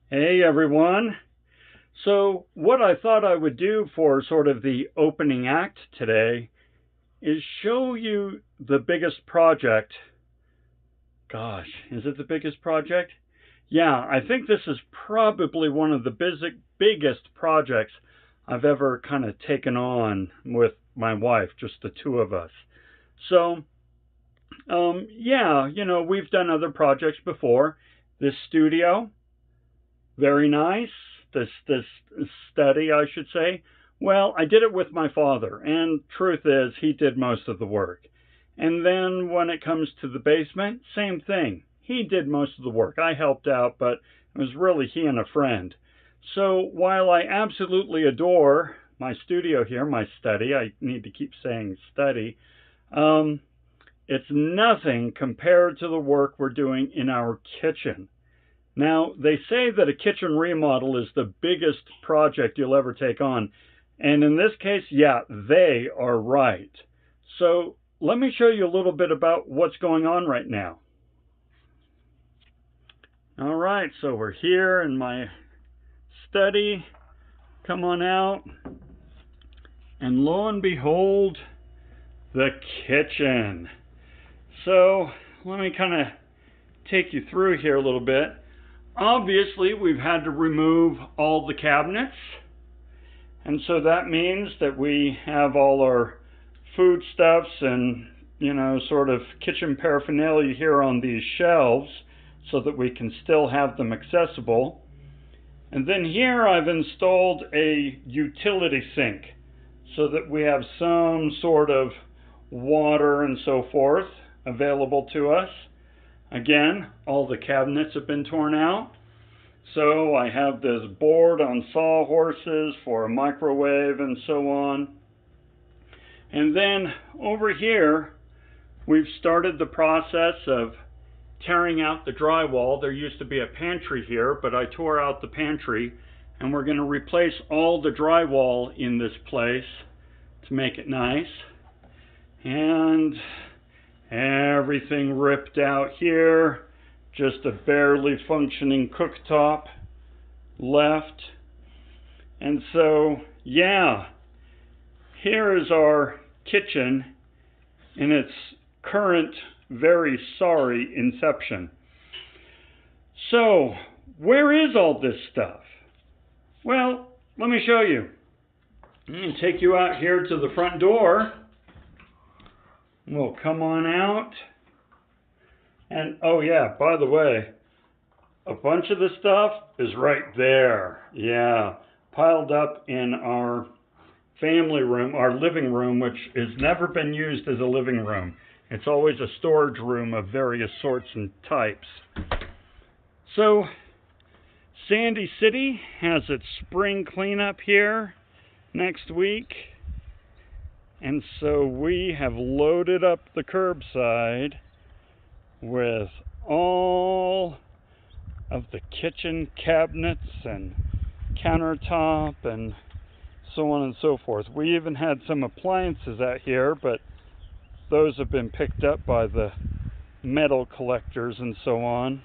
Hey everyone. So, what I thought I would do for sort of the opening act today is show you the biggest project. Gosh, is it the biggest project? Yeah, I think this is probably one of the biggest projects I've ever kind of taken on with my wife, just the two of us. So, yeah, we've done other projects before. This studio, very nice. This study, I should say. Well, I did it with my father, and truth is, he did most of the work. And then when it comes to the basement, same thing. He did most of the work. I helped out, but it was really he and a friend. So while I absolutely adore my studio here, my study, I need to keep saying study, it's nothing compared to the work we're doing in our kitchen. Now, they say that a kitchen remodel is the biggest project you'll ever take on. And in this case, yeah, they are right. So let me show you a little bit about what's going on right now. All right, so we're here in my study. Come on out. And lo and behold, the kitchen. So let me kind of take you through here a little bit. Obviously, we've had to remove all the cabinets, and so that means that we have all our foodstuffs and, sort of kitchen paraphernalia here on these shelves so that we can still have them accessible. And then here I've installed a utility sink so that we have some sort of water and so forth available to us. Again, all the cabinets have been torn out. So I have this board on sawhorses for a microwave and so on. And then over here, we've started the process of tearing out the drywall. There used to be a pantry here, but I tore out the pantry, and we're going to replace all the drywall in this place to make it nice. And everything ripped out here, just a barely functioning cooktop left. And so, yeah, here is our kitchen in its current very sorry inception. So, where is all this stuff? Well, let me show you. I'm going to take you out here to the front door. We'll come on out. And, oh yeah, by the way, a bunch of the stuff is right there. Yeah, piled up in our family room, our living room, which has never been used as a living room. It's always a storage room of various sorts and types. So, Sandy City has its spring cleanup here next week. And so we have loaded up the curbside with all of the kitchen cabinets and countertop and so on and so forth. We even had some appliances out here, but those have been picked up by the metal collectors and so on.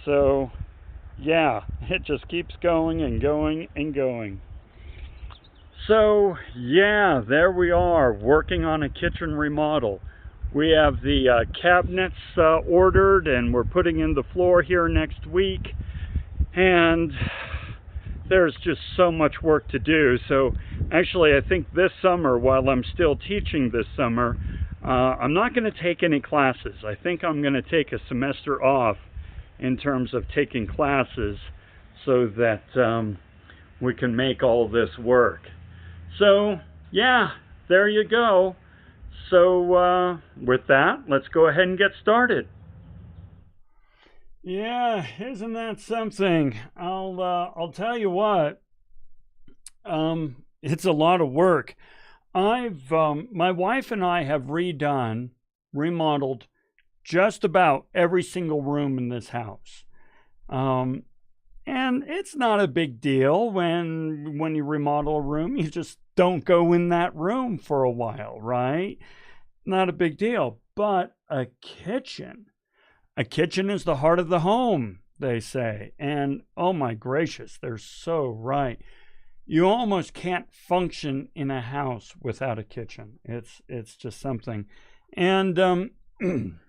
So, yeah, it just keeps going and going and going. So, yeah, there we are, working on a kitchen remodel. We have the cabinets ordered, and we're putting in the floor here next week. And there's just so much work to do. So, actually, I think this summer, while I'm still teaching this summer, I'm not going to take any classes. I think I'm going to take a semester off in terms of taking classes so that we can make all this work. So, yeah, there you go. So, with that, let's go ahead and get started. Yeah, isn't that something? I'll tell you what. It's a lot of work. My wife and I have remodeled just about every single room in this house. And it's not a big deal when you remodel a room. You just don't go in that room for a while, right? Not a big deal. But a kitchen is the heart of the home. they say. And oh my gracious, they're so right. You almost can't function in a house without a kitchen. It's just something. And and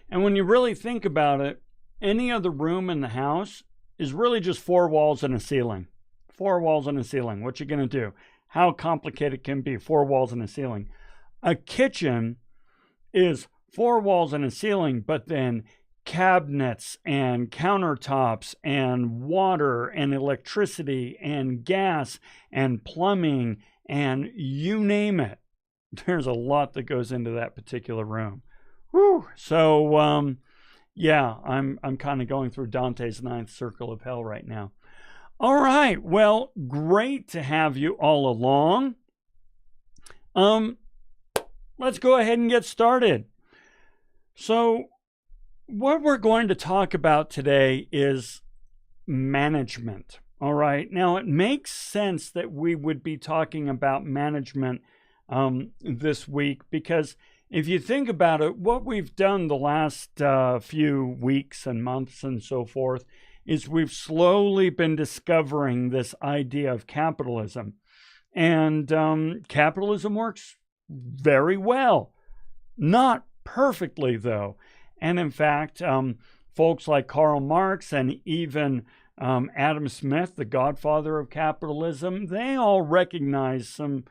when you really think about it, any other room in the house is really just 4 walls and a ceiling. 4 walls and a ceiling. What you going to do? How complicated can it be? 4 walls and a ceiling. A kitchen is 4 walls and a ceiling, but then cabinets and countertops and water and electricity and gas and plumbing and you name it. There's a lot that goes into that particular room. Whew. So, yeah, I'm kind of going through Dante's ninth circle of hell right now. All right, well, great to have you all along. Let's go ahead and get started. So, what we're going to talk about today is management. All right, now it makes sense that we would be talking about management this week, because if you think about it, what we've done the last few weeks and months and so forth is we've slowly been discovering this idea of capitalism. And capitalism works very well. Not perfectly, though. And in fact, folks like Karl Marx and even Adam Smith, the godfather of capitalism, they all recognize some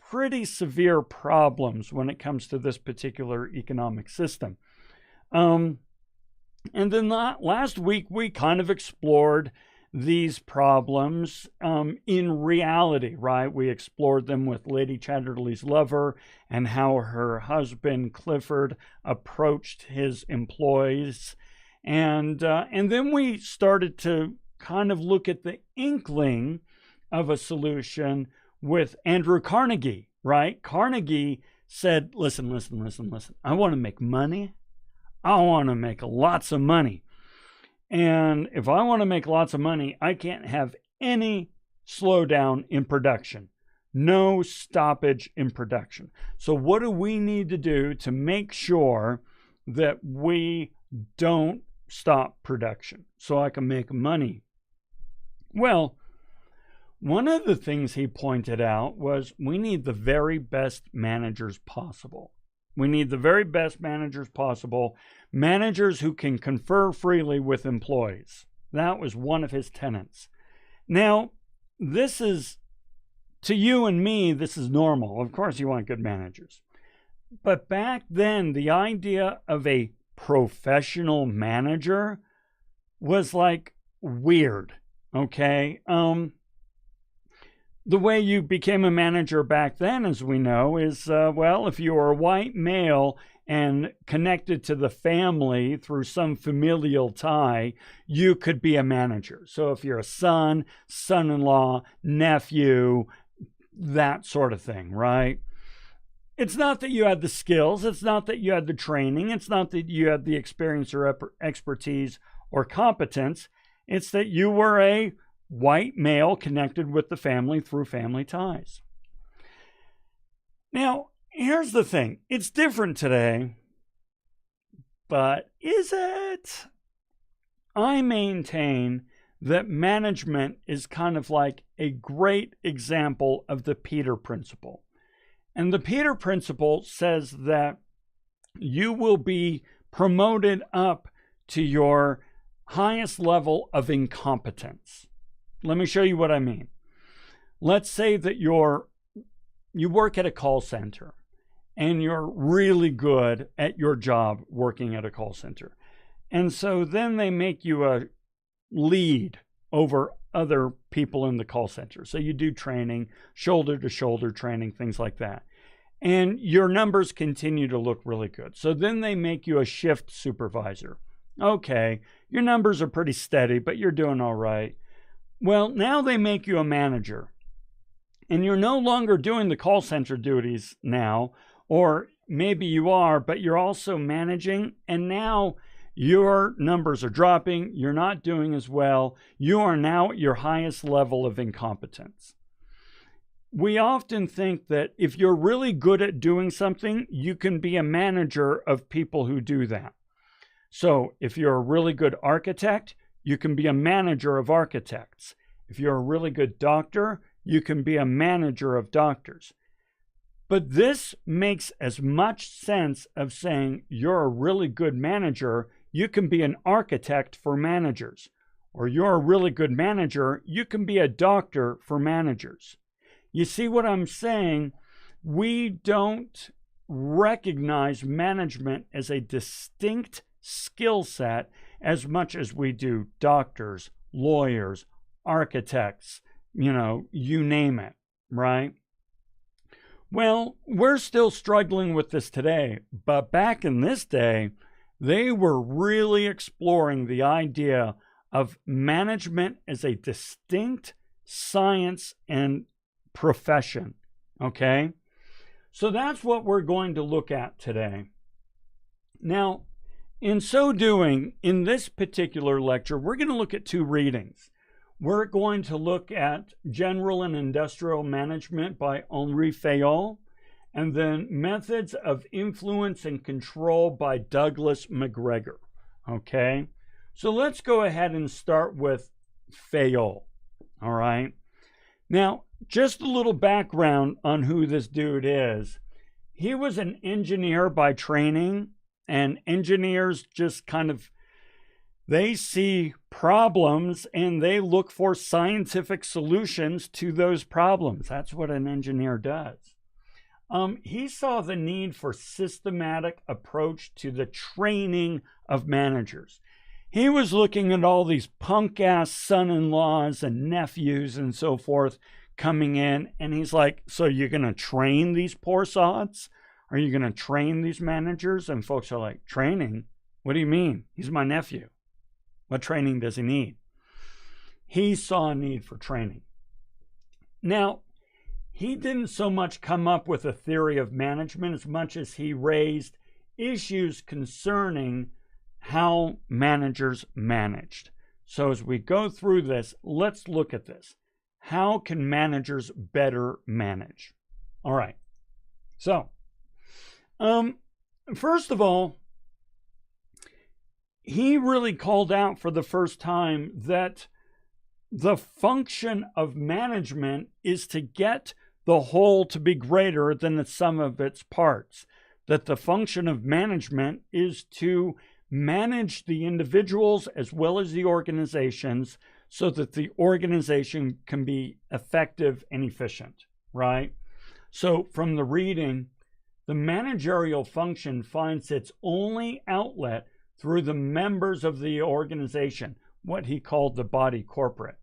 pretty severe problems when it comes to this particular economic system. And then last week, we kind of explored these problems in reality, right? We explored them with Lady Chatterley's lover and how her husband, Clifford, approached his employees. And then we started to kind of look at the inkling of a solution with Andrew Carnegie, right? Carnegie said, listen. I want to make money. I want to make lots of money. And if I want to make lots of money, I can't have any slowdown in production. No stoppage in production. So what do we need to do to make sure that we don't stop production so I can make money? Well, one of the things he pointed out was we need the very best managers possible. We need the very best managers possible, managers who can confer freely with employees. That was one of his tenets. Now, this is, to you and me, this is normal. Of course, you want good managers. But back then, the idea of a professional manager was like weird, okay? The way you became a manager back then, as we know, is, well, if you were a white male and connected to the family through some familial tie, you could be a manager. So if you're a son, son-in-law, nephew, that sort of thing, right? It's not that you had the skills. It's not that you had the training. It's not that you had the experience or expertise or competence. It's that you were a white male connected with the family through family ties. Now, here's the thing. It's different today, but is it? I maintain that management is kind of like a great example of the Peter Principle. And the Peter Principle says that you will be promoted up to your highest level of incompetence. Let me show you what I mean. Let's say that you work at a call center and you're really good at your job working at a call center. And so then they make you a lead over other people in the call center. So you do training, shoulder to shoulder training, things like that. And your numbers continue to look really good. So then they make you a shift supervisor. Okay, your numbers are pretty steady, but you're doing all right. Well, now they make you a manager, and you're no longer doing the call center duties now, or maybe you are, but you're also managing, and now your numbers are dropping, you're not doing as well, you are now at your highest level of incompetence. We often think that if you're really good at doing something, you can be a manager of people who do that. So if you're a really good architect, you can be a manager of architects. If you're a really good doctor, you can be a manager of doctors. But this makes as much sense of saying you're a really good manager, you can be an architect for managers. Or you're a really good manager, you can be a doctor for managers. You see what I'm saying? We don't recognize management as a distinct skill set as much as we do doctors, lawyers, architects, you name it, right? Well, we're still struggling with this today, but back in this day, they were really exploring the idea of management as a distinct science and profession, okay? So that's what we're going to look at today. Now, in so doing, in this particular lecture, we're going to look at two readings. We're going to look at General and Industrial Management by Henri Fayol, and then Methods of Influence and Control by Douglas McGregor. Okay? So let's go ahead and start with Fayol. All right? Now, just a little background on who this dude is. He was an engineer by training, and engineers just they see problems and they look for scientific solutions to those problems. That's what an engineer does. He saw the need for systematic approach to the training of managers. He was looking at all these punk-ass son-in-laws and nephews and so forth coming in, and he's like, so you're going to train these poor sods? Are you going to train these managers? And folks are like, training? What do you mean? He's my nephew. What training does he need? He saw a need for training. Now, he didn't so much come up with a theory of management as much as he raised issues concerning how managers managed. So as we go through this, let's look at this. How can managers better manage? All right. So, first of all, he really called out for the first time that the function of management is to get the whole to be greater than the sum of its parts. That the function of management is to manage the individuals as well as the organizations so that the organization can be effective and efficient, right? So from the reading, the managerial function finds its only outlet through the members of the organization, what he called the body corporate.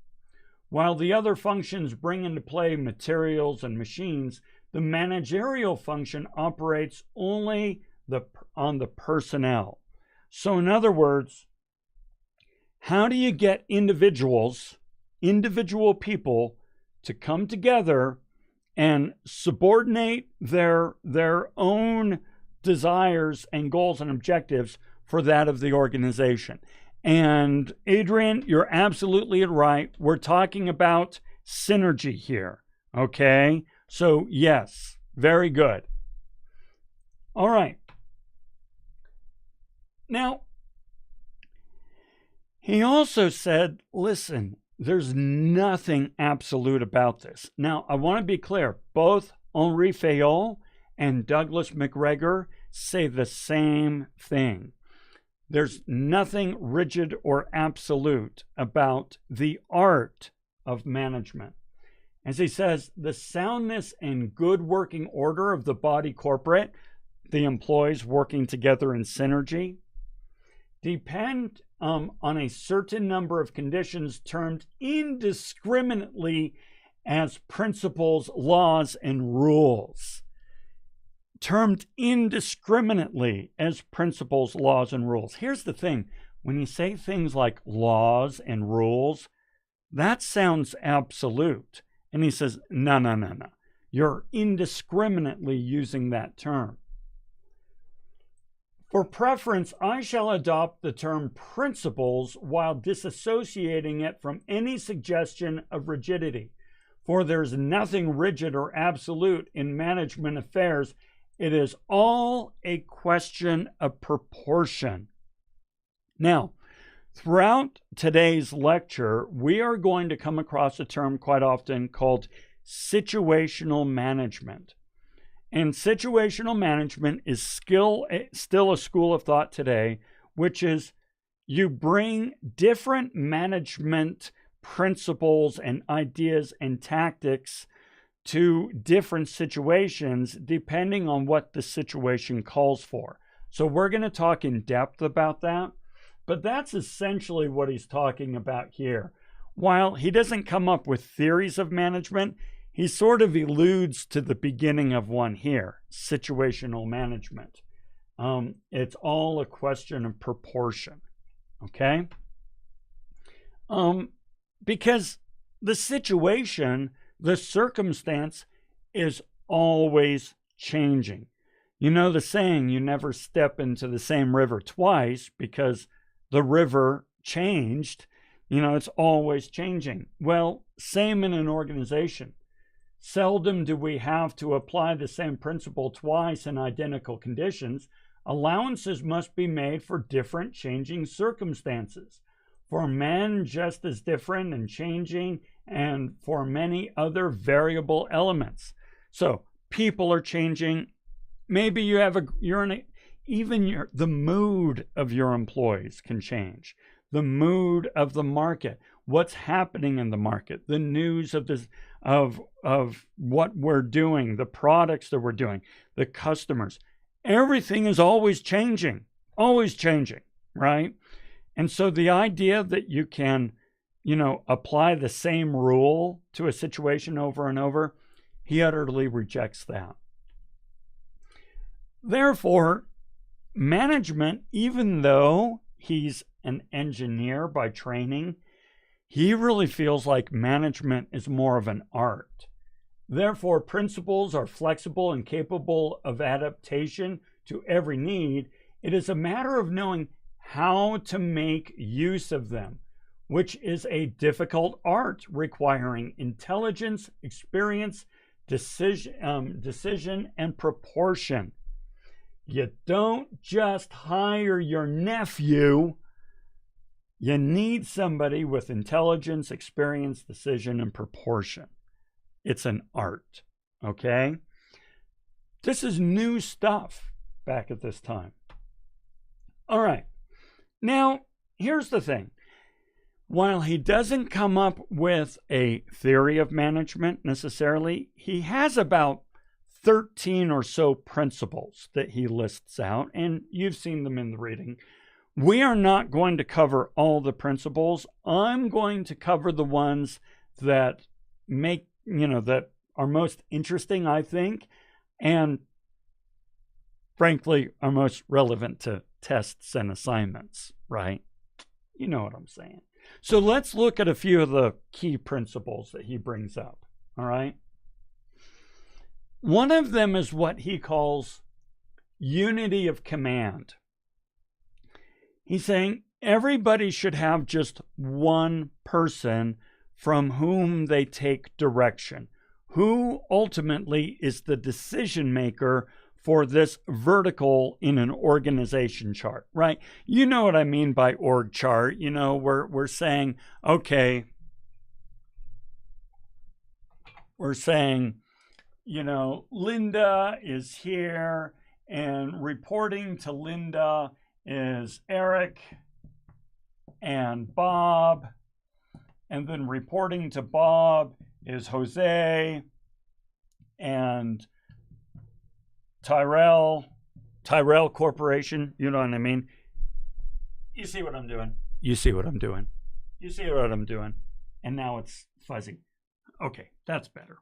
While the other functions bring into play materials and machines, the managerial function operates only on the personnel. So in other words, how do you get individual people to come together and subordinate their own desires and goals and objectives for that of the organization? And Adrian, you're absolutely right. We're talking about synergy here, okay? So yes, very good. All right. Now, he also said, listen, there's nothing absolute about this. Now, I want to be clear. Both Henri Fayol and Douglas McGregor say the same thing. There's nothing rigid or absolute about the art of management. As he says, the soundness and good working order of the body corporate, the employees working together in synergy, depend on a certain number of conditions termed indiscriminately as principles, laws, and rules. Termed indiscriminately as principles, laws, and rules. Here's the thing. When you say things like laws and rules, that sounds absolute. And he says, no. You're indiscriminately using that term. For preference, I shall adopt the term principles while disassociating it from any suggestion of rigidity. For there's nothing rigid or absolute in management affairs. It is all a question of proportion. Now, throughout today's lecture, we are going to come across a term quite often called situational management. And situational management is still a school of thought today, which is you bring different management principles and ideas and tactics to different situations depending on what the situation calls for. So we're going to talk in depth about that, but that's essentially what he's talking about here. While he doesn't come up with theories of management, he sort of alludes to the beginning of one here, situational management. It's all a question of proportion, okay? Because the situation, the circumstance is always changing. You know the saying, you never step into the same river twice because the river changed. You know, it's always changing. Well, same in an organization. Seldom do we have to apply the same principle twice in identical conditions. Allowances must be made for different changing circumstances, for men just as different and changing, and for many other variable elements. So people are changing. Maybe you have the mood of your employees can change. The mood of the market, what's happening in the market, the news of this, of what we're doing, the products that we're doing, the customers. Everything is always changing, right? And so the idea that you can, apply the same rule to a situation over and over, he utterly rejects that. Therefore, management, even though he's an engineer by training, he really feels like management is more of an art. Therefore, principles are flexible and capable of adaptation to every need. It is a matter of knowing how to make use of them, which is a difficult art requiring intelligence, experience, decision, and proportion. You don't just hire your nephew. You need somebody with intelligence, experience, decision, and proportion. It's an art, okay? This is new stuff back at this time. All right. Now, here's the thing. While he doesn't come up with a theory of management necessarily, he has about 13 or so principles that he lists out, and you've seen them in the reading. We are not going to cover all the principles. I'm going to cover the ones that that are most interesting, I think, and frankly, are most relevant to tests and assignments, right? You know what I'm saying. So let's look at a few of the key principles that he brings up, all right? One of them is what he calls unity of command. He's saying everybody should have just one person from whom they take direction, who ultimately is the decision maker for this vertical in an organization chart, right? You know what I mean by org chart. We're saying, okay, Linda is here, and reporting to Linda is Eric and Bob, and then reporting to Bob is Jose and Tyrell Corporation. You know what I mean? You see what I'm doing? You see what I'm doing? You see what I'm doing? And now it's fuzzy. Okay, that's better.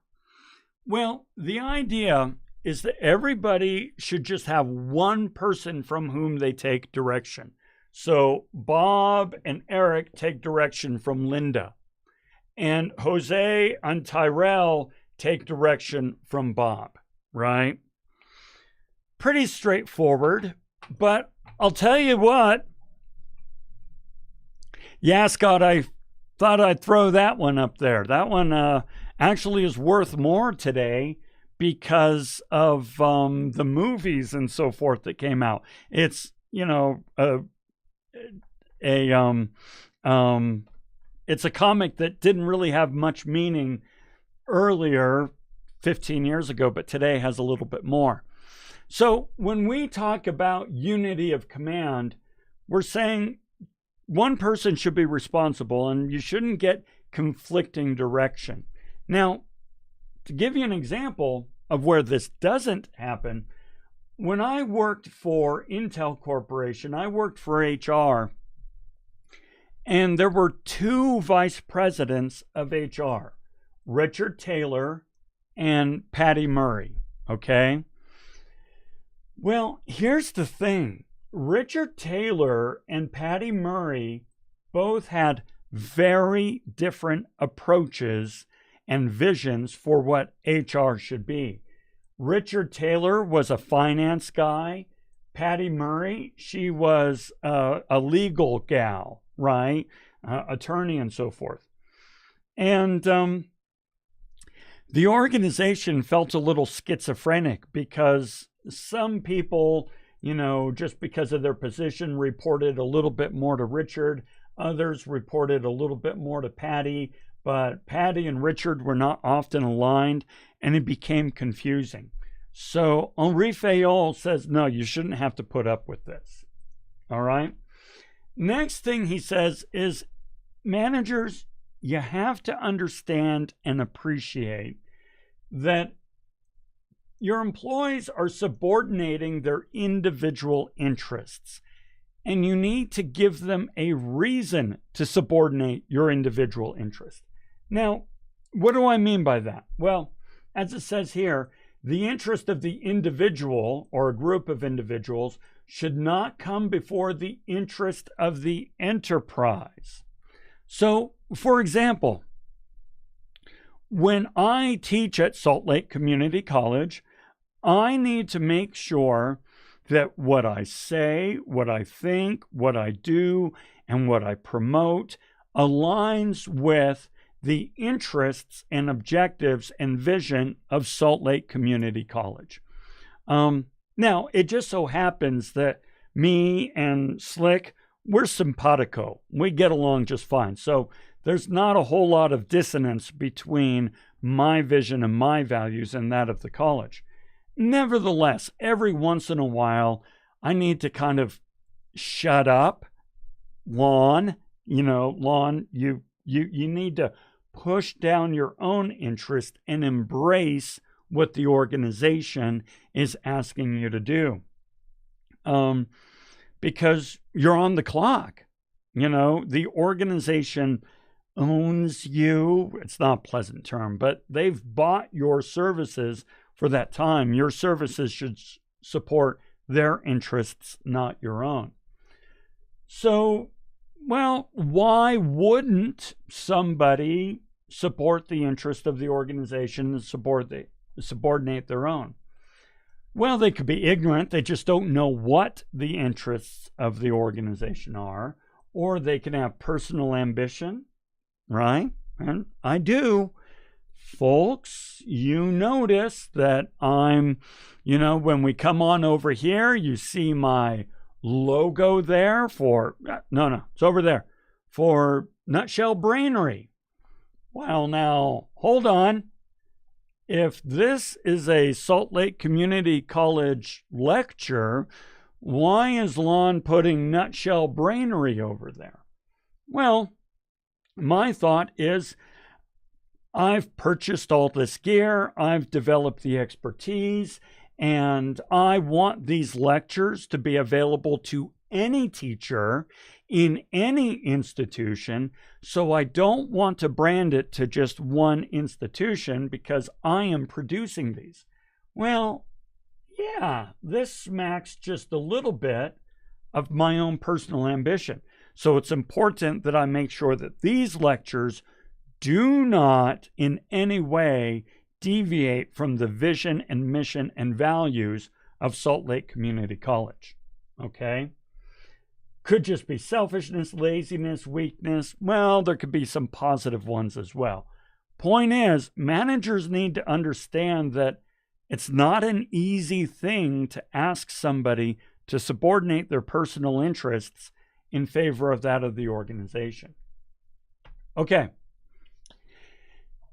Well, the idea is that everybody should just have one person from whom they take direction. So Bob and Eric take direction from Linda, and Jose and Tyrell take direction from Bob, right? Pretty straightforward, but I'll tell you what. Yeah, Scott, I thought I'd throw that one up there. That one actually is worth more today because of the movies and so forth that came out. It's, it's a comic that didn't really have much meaning earlier, 15 years ago, but today has a little bit more. So when we talk about unity of command, we're saying one person should be responsible and you shouldn't get conflicting direction. Now, to give you an example of where this doesn't happen, when I worked for Intel Corporation, I worked for HR, and there were two vice presidents of HR, Richard Taylor and Patty Murray, okay? Well, here's the thing. Richard Taylor and Patty Murray both had very different approaches and visions for what HR should be. Richard Taylor was a finance guy. Patty Murray, she was a legal gal, right? Attorney and so forth. And the organization felt a little schizophrenic because some people, you know, just because of their position, reported a little bit more to Richard. Others reported a little bit more to Patty, but Patty and Richard were not often aligned, and it became confusing. So Henri Fayol says, no, you shouldn't have to put up with this. All right. Next thing he says is, managers, you have to understand and appreciate that your employees are subordinating their individual interests, and you need to give them a reason to subordinate your individual interest. Now, what do I mean by that? Well, as it says here, the interest of the individual or a group of individuals should not come before the interest of the enterprise. So, for example, when I teach at Salt Lake Community College, I need to make sure that what I say, what I think, what I do, and what I promote aligns with the interests and objectives and vision of Salt Lake Community College. Now, it just so happens that me and Slick, we're simpatico. We get along just fine. So there's not a whole lot of dissonance between my vision and my values and that of the college. Nevertheless, every once in a while, I need to kind of shut up. Lon, you need to push down your own interest and embrace what the organization is asking you to do. Because you're on the clock. The organization owns you. It's not a pleasant term, but they've bought your services for that time. Your services should support their interests, not your own. So, well, why wouldn't somebody support the interest of the organization and subordinate their own? Well, they could be ignorant. They just don't know what the interests of the organization are. Or they can have personal ambition, right? And I do. Folks, you notice that I'm, when we come on over here, you see my logo there for, no, it's over there, for Nutshell Brainery. Well, now, hold on. If this is a Salt Lake Community College lecture, why is Lon putting Nutshell Brainery over there? Well, my thought is, I've purchased all this gear, I've developed the expertise, and I want these lectures to be available to any teacher in any institution, so I don't want to brand it to just one institution because I am producing these. Well, yeah, this smacks just a little bit of my own personal ambition. So it's important that I make sure that these lectures do not in any way deviate from the vision and mission and values of Salt Lake Community College. Okay? Could just be selfishness, laziness, weakness. Well, there could be some positive ones as well. Point is, managers need to understand that it's not an easy thing to ask somebody to subordinate their personal interests in favor of that of the organization. Okay.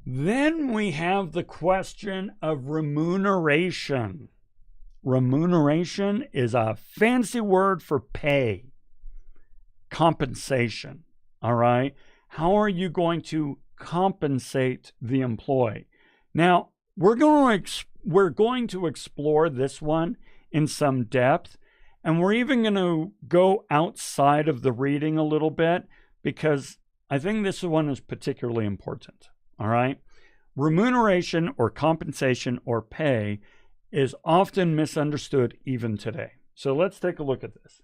Then we have the question of remuneration. Remuneration is a fancy word for pay, compensation. All right. How are you going to compensate the employee? Now, we're going to explore this one in some depth, and we're even going to go outside of the reading a little bit because I think this one is particularly important. All right. Remuneration or compensation or pay is often misunderstood even today. So let's take a look at this.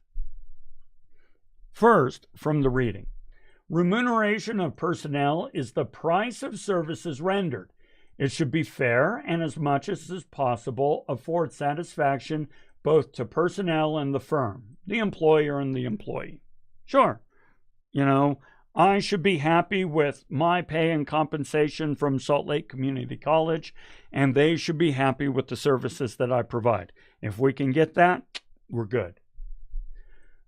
First, from the reading. Remuneration of personnel is the price of services rendered. It should be fair and as much as is possible afford satisfaction both to personnel and the firm, the employer and the employee. Sure, I should be happy with my pay and compensation from Salt Lake Community College, and they should be happy with the services that I provide. If we can get that, we're good.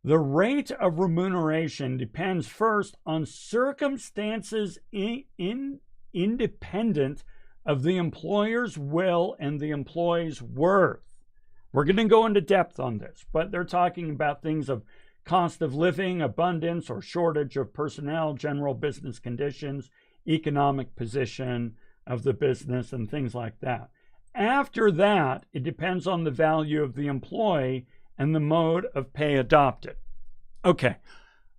The rate of remuneration depends first on circumstances independent of the employer's will and the employee's worth. We're going to go into depth on this, but they're talking about things of cost of living, abundance or shortage of personnel, general business conditions, economic position of the business, and things like that. After that, it depends on the value of the employee and the mode of pay adopted. Okay,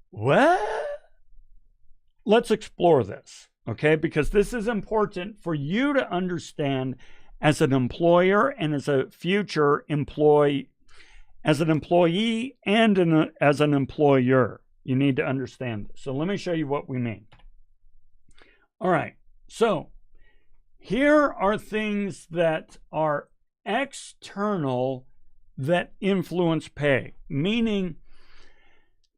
what? Let's explore this, okay? Because this is important for you to understand as an employer and as a future employee, as an employee and as an employer. You need to understand this. So let me show you what we mean. All right, so here are things that are external that influence pay, meaning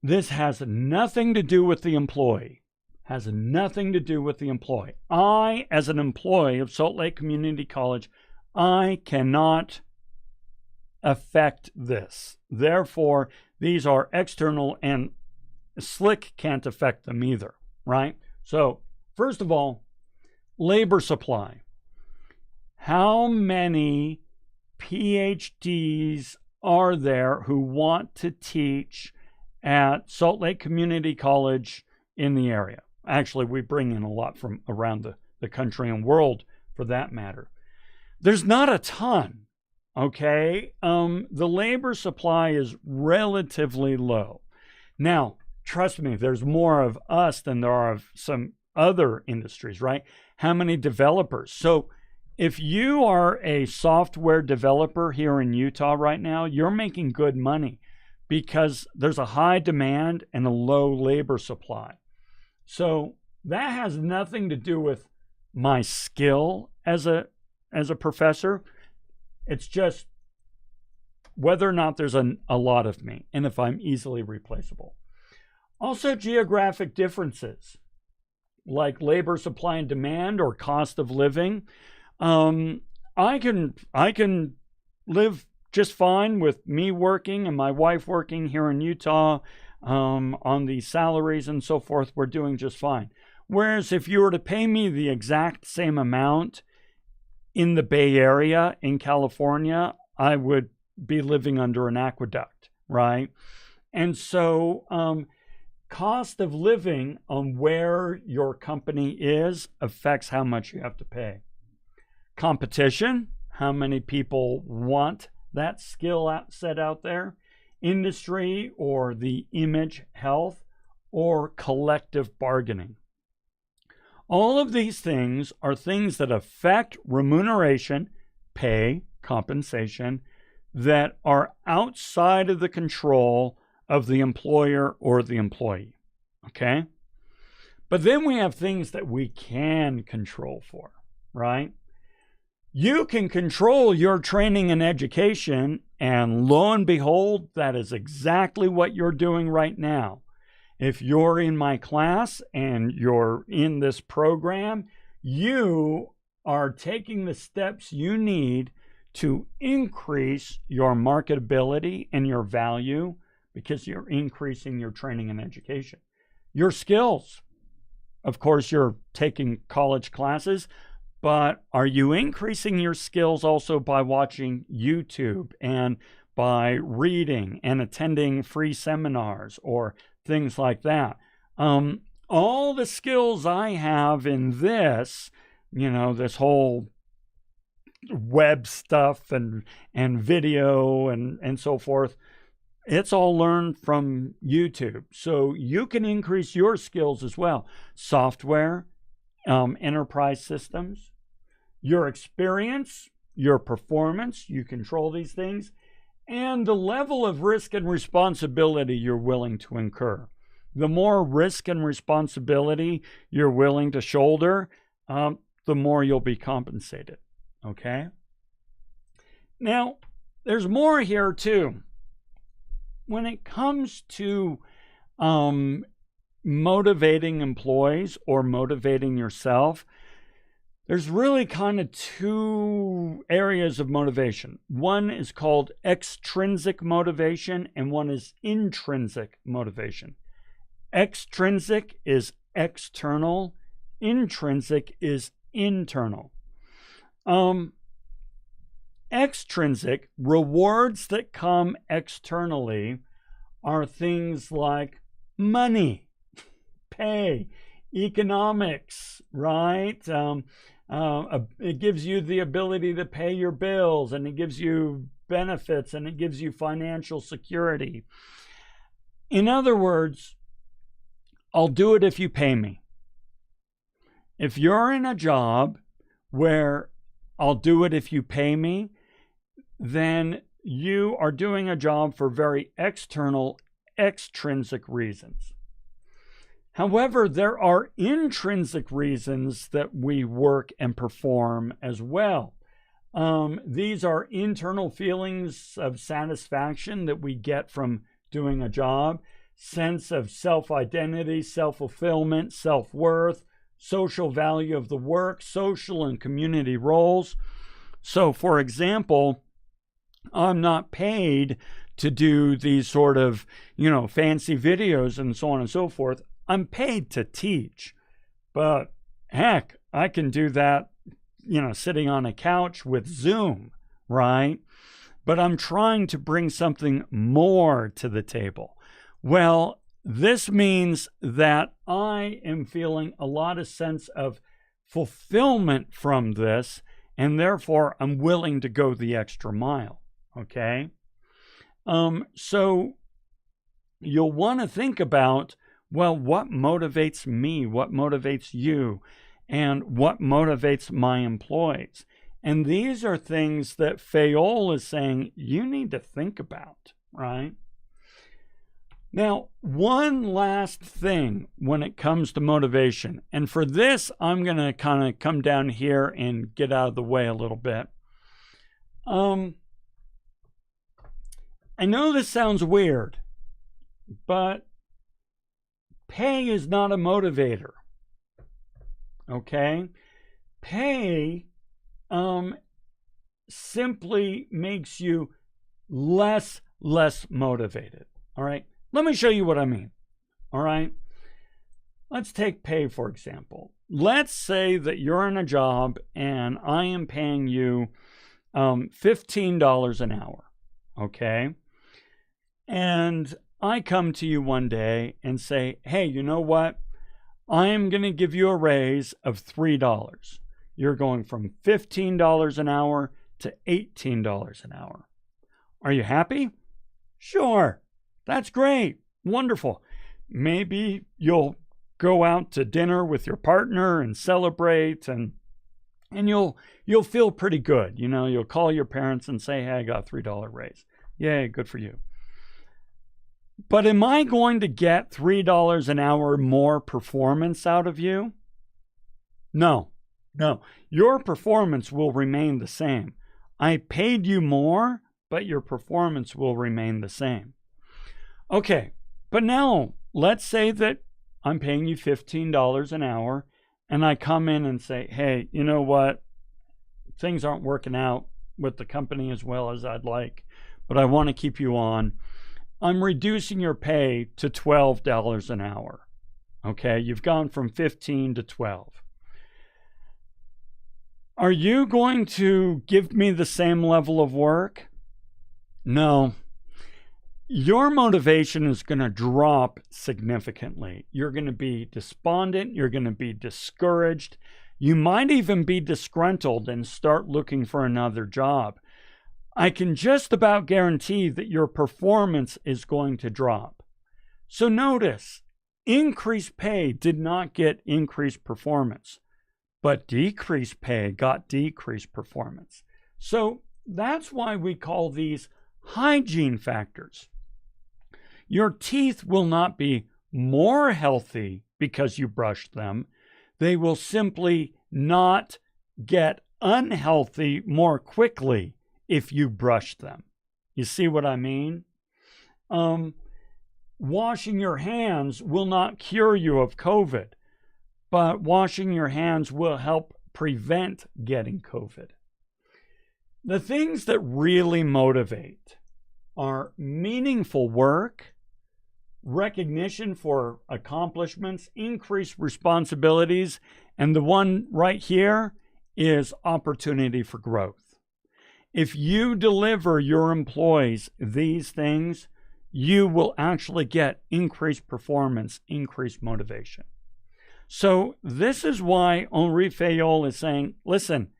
this has nothing to do with the employee, has nothing to do with the employee. I, as an employee of Salt Lake Community College, I cannot affect this. Therefore, these are external and Slick can't affect them either, right? So, first of all, labor supply. How many PhDs are there who want to teach at Salt Lake Community College in the area? Actually, we bring in a lot from around the country and world for that matter. There's not a ton, okay? The labor supply is relatively low. Now, trust me, there's more of us than there are of some other industries, right? How many developers? So if you are a software developer here in Utah right now, you're making good money because there's a high demand and a low labor supply. So that has nothing to do with my skill as a professor. It's just whether or not there's a lot of me and if I'm easily replaceable. Also, geographic differences like labor supply and demand or cost of living. I can live just fine with me working and my wife working here in Utah on the salaries and so forth. We're doing just fine. Whereas if you were to pay me the exact same amount in the Bay Area in California, I would be living under an aqueduct, right? And so cost of living on where your company is affects how much you have to pay. Competition, how many people want that skill set out there. Industry or the image, health, or collective bargaining. All of these things are things that affect remuneration, pay, compensation, that are outside of the control of the employer or the employee, okay? But then we have things that we can control for, right? You can control your training and education, and lo and behold, that is exactly what you're doing right now. If you're in my class and you're in this program, you are taking the steps you need to increase your marketability and your value because you're increasing your training and education. Your skills, of course, you're taking college classes, but are you increasing your skills also by watching YouTube and by reading and attending free seminars or things like that? All the skills I have in this, this whole web stuff and video and so forth, it's all learned from YouTube. So you can increase your skills as well. Software, enterprise systems, your experience, your performance, you control these things, and the level of risk and responsibility you're willing to incur. The more risk and responsibility you're willing to shoulder, the more you'll be compensated. Okay? Now, there's more here too. When it comes to motivating employees or motivating yourself, there's really kind of two areas of motivation. One is called extrinsic motivation and one is intrinsic motivation. Extrinsic is external. Intrinsic is internal. Extrinsic, rewards that come externally, are things like money, pay, economics, right? It gives you the ability to pay your bills, and it gives you benefits, and it gives you financial security. In other words, I'll do it if you pay me. If you're in a job where I'll do it if you pay me, then you are doing a job for very external, extrinsic reasons. However, there are intrinsic reasons that we work and perform as well. These are internal feelings of satisfaction that we get from doing a job, sense of self-identity, self-fulfillment, self-worth, social value of the work, social and community roles. So, for example, I'm not paid to do these sort of, fancy videos and so on and so forth. I'm paid to teach. But heck, I can do that, sitting on a couch with Zoom, right? But I'm trying to bring something more to the table. Well, this means that I am feeling a lot of sense of fulfillment from this, and therefore I'm willing to go the extra mile, okay? So you'll want to think about, well, what motivates me? What motivates you? And what motivates my employees? And these are things that Fayol is saying you need to think about, right? Now, one last thing when it comes to motivation, and for this, I'm going to kind of come down here and get out of the way a little bit. I know this sounds weird, but pay is not a motivator, okay? Pay simply makes you less motivated, all right? Let me show you what I mean, all right? Let's take pay, for example. Let's say that you're in a job and I am paying you $15 an hour, okay? And I come to you one day and say, hey, you know what? I am going to give you a raise of $3. You're going from $15 an hour to $18 an hour. Are you happy? Sure. That's great. Wonderful. Maybe you'll go out to dinner with your partner and celebrate, and you'll feel pretty good. You'll call your parents and say, hey, I got a $3 raise. Yay, good for you. But am I going to get $3 an hour more performance out of you? No. Your performance will remain the same. I paid you more, but your performance will remain the same. Okay, but now let's say that I'm paying you $15 an hour and I come in and say, hey, you know what? Things aren't working out with the company as well as I'd like, but I want to keep you on. I'm reducing your pay to $12 an hour. Okay, you've gone from 15 to 12. Are you going to give me the same level of work? No. Your motivation is going to drop significantly. You're going to be despondent. You're going to be discouraged. You might even be disgruntled and start looking for another job. I can just about guarantee that your performance is going to drop. So notice, increased pay did not get increased performance, but decreased pay got decreased performance. So that's why we call these hygiene factors. Your teeth will not be more healthy because you brushed them. They will simply not get unhealthy more quickly if you brush them. You see what I mean? Washing your hands will not cure you of COVID, but washing your hands will help prevent getting COVID. The things that really motivate are meaningful work, recognition for accomplishments, increased responsibilities, and the one right here is opportunity for growth. If you deliver your employees these things, you will actually get increased performance, increased motivation. So this is why Henri Fayol is saying, listen,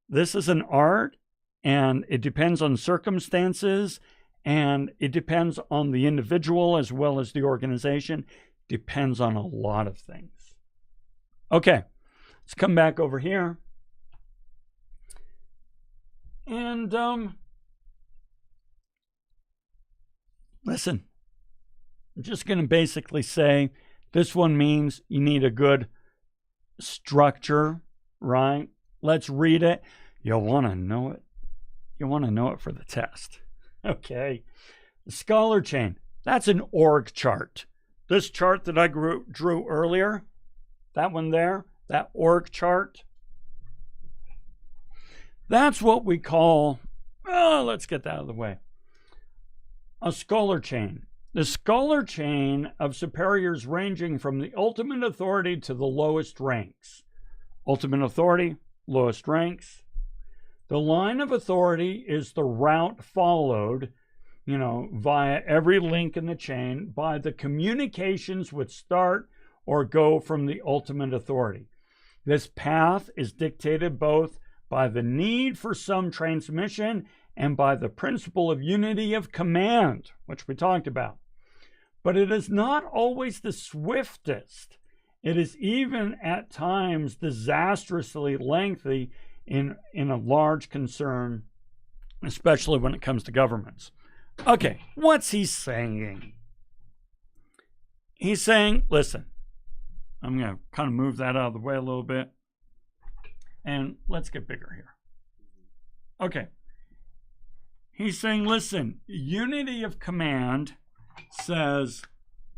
this is an art, and it depends on circumstances, and it depends on the individual as well as the organization. Depends on a lot of things. Okay, let's come back over here. And listen, I'm just going to basically say this one means you need a good structure, right? Let's read it. You'll want to know it. You want to know it for the test. Okay. The scholar chain. That's an org chart. This chart that I drew earlier, that one there, that org chart, that's what we call, let's get that out of the way, a scholar chain. The scholar chain of superiors ranging from the ultimate authority to the lowest ranks. Ultimate authority, lowest ranks. The line of authority is the route followed, via every link in the chain by the communications which start or go from the ultimate authority. This path is dictated both by the need for some transmission and by the principle of unity of command, which we talked about. But it is not always the swiftest. It is even at times disastrously lengthy in a large concern, especially when it comes to governments. Okay, what's he saying? He's saying, listen, I'm going to kind of move that out of the way a little bit. And let's get bigger here. Okay. He's saying, listen, unity of command says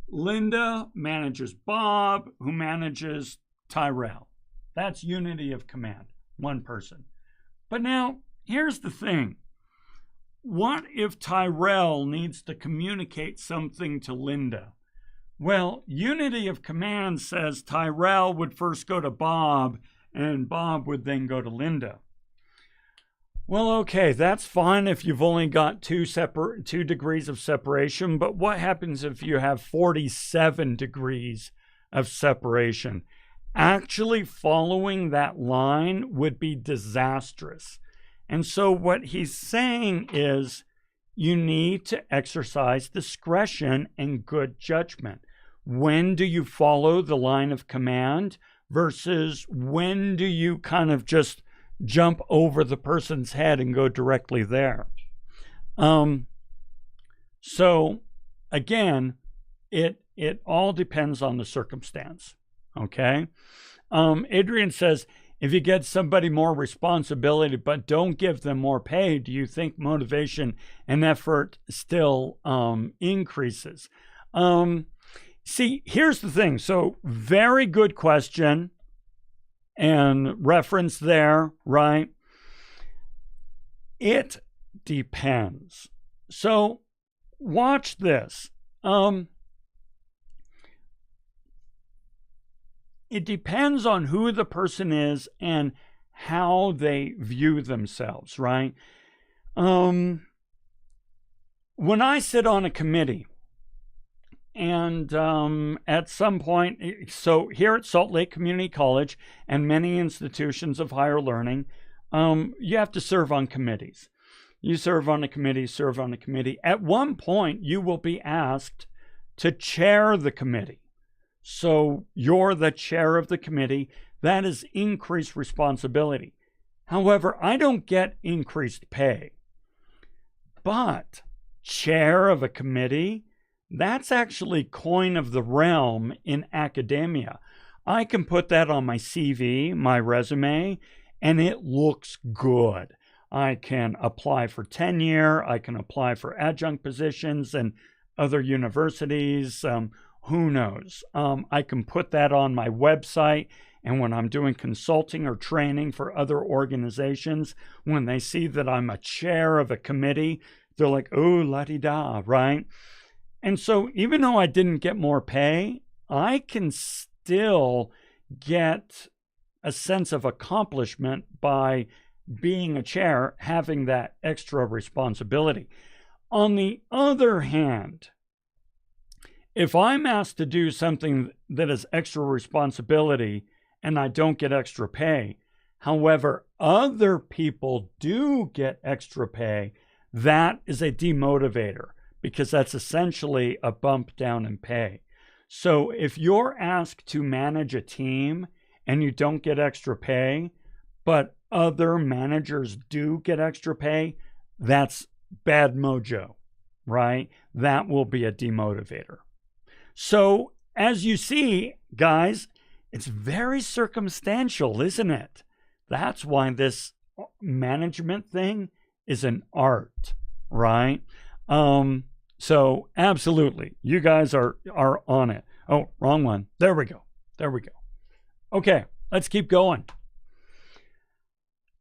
Linda manages Bob, who manages Tyrell. That's unity of command, one person. But now, here's the thing. What if Tyrell needs to communicate something to Linda? Well, unity of command says Tyrell would first go to Bob, and Bob would then go to Linda. Well, okay, that's fine if you've only got 2 degrees of separation, but what happens if you have 47 degrees of separation? Actually following that line would be disastrous. And so what he's saying is you need to exercise discretion and good judgment. When do you follow the line of command versus when do you kind of just jump over the person's head and go directly there? So again, it all depends on the circumstance. Okay. Adrian says, if you get somebody more responsibility but don't give them more pay, do you think motivation and effort still increases? See, here's the thing. So very good question and reference there, right? It depends. So watch this. It depends on who the person is and how they view themselves, right? When I sit on a committee, and at some point, so here at Salt Lake Community College and many institutions of higher learning, you have to serve on committees. You serve on a committee, serve on a committee. At one point, you will be asked to chair the committee. So you're the chair of the committee. That is increased responsibility. However, I don't get increased pay. But chair of a committee, that's actually coin of the realm in academia. I can put that on my CV, my resume, and it looks good. I can apply for tenure. I can apply for adjunct positions in other universities. Who knows? I can put that on my website. And when I'm doing consulting or training for other organizations, when they see that I'm a chair of a committee, they're like, oh, la-di-da, right? And so even though I didn't get more pay, I can still get a sense of accomplishment by being a chair, having that extra responsibility. On the other hand, if I'm asked to do something that is extra responsibility and I don't get extra pay, however, other people do get extra pay, that is a demotivator because that's essentially a bump down in pay. So if you're asked to manage a team and you don't get extra pay, but other managers do get extra pay, that's bad mojo, right? That will be a demotivator. So as you see, guys, it's very circumstantial, isn't it? That's why this management thing is an art, right? So absolutely, you guys are on it. Oh, wrong one. There we go. Okay, let's keep going.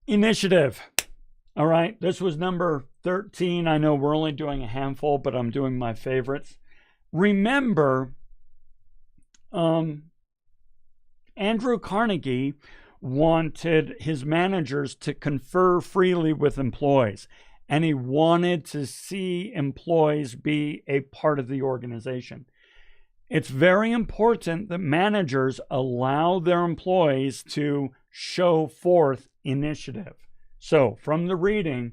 Initiative. All right, this was number 13. I know we're only doing a handful, but I'm doing my favorites. Remember, Andrew Carnegie wanted his managers to confer freely with employees, and he wanted to see employees be a part of the organization. It's very important that managers allow their employees to show forth initiative. So, from the reading,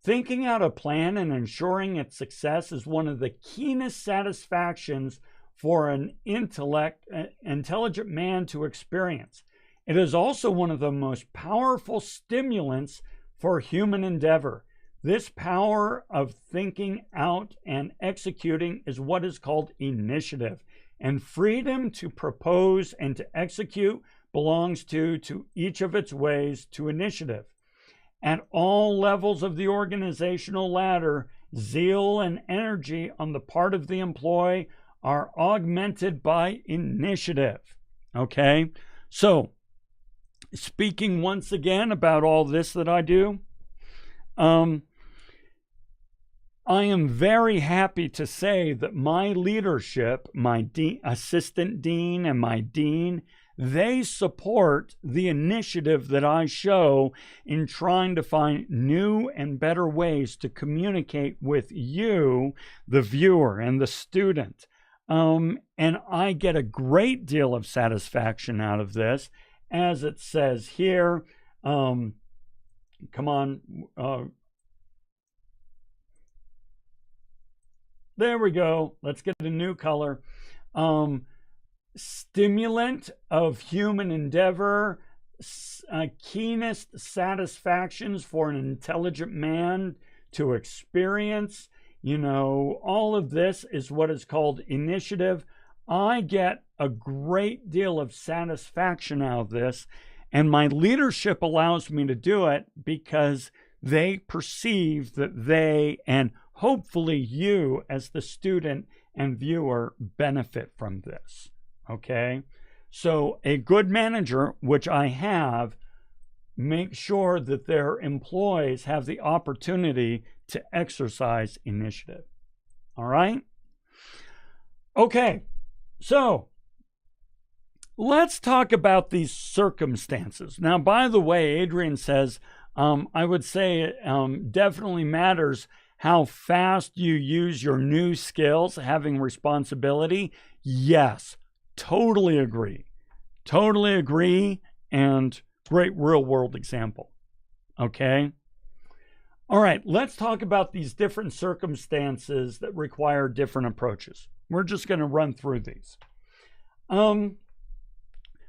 thinking out a plan and ensuring its success is one of the keenest satisfactions for an intelligent man to experience. It is also one of the most powerful stimulants for human endeavor. This power of thinking out and executing is what is called initiative, and freedom to propose and to execute belongs to each of its ways to initiative. At all levels of the organizational ladder, zeal and energy on the part of the employee are augmented by initiative. Okay? So, speaking once again about all this that I do, I am very happy to say that my leadership, my assistant dean and my dean, they support the initiative that I show in trying to find new and better ways to communicate with you, the viewer and the student. And I get a great deal of satisfaction out of this, as it says here. Come on. There we go. Let's get a new color. Stimulant of human endeavor, keenest satisfactions for an intelligent man to experience. You know, all of this is what is called initiative. I get a great deal of satisfaction out of this, and my leadership allows me to do it because they perceive that they, and hopefully you as the student and viewer, benefit from this. Okay? So a good manager, which I have, makes sure that their employees have the opportunity to exercise initiative. All right? Okay, so let's talk about these circumstances. Now, by the way, Adrian says, I would say it definitely matters how fast you use your new skills, having responsibility. Yes, totally agree. Totally agree, and great real-world example. Okay? All right, let's talk about these different circumstances that require different approaches. We're just going to run through these.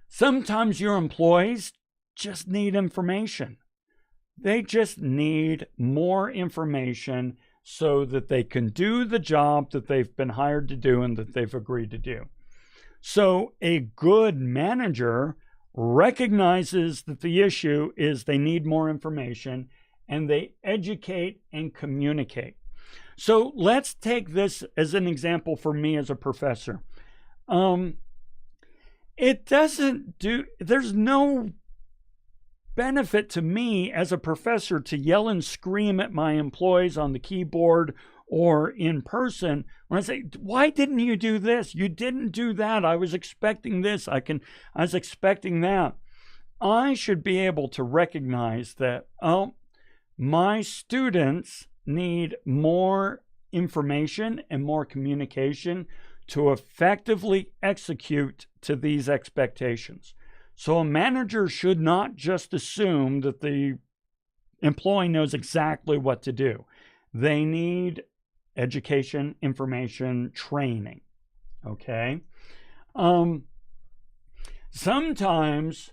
Sometimes your employees just need information. They just need more information so that they can do the job that they've been hired to do and that they've agreed to do. So a good manager recognizes that the issue is they need more information, and they educate and communicate. So let's take this as an example for me as a professor. There's no benefit to me as a professor to yell and scream at my employees on the keyboard or in person when I say, why didn't you do this? You didn't do that. I was expecting this. I was expecting that. I should be able to recognize that, my students need more information and more communication to effectively execute to these expectations. So a manager should not just assume that the employee knows exactly what to do. They need education, information, training. Okay? Sometimes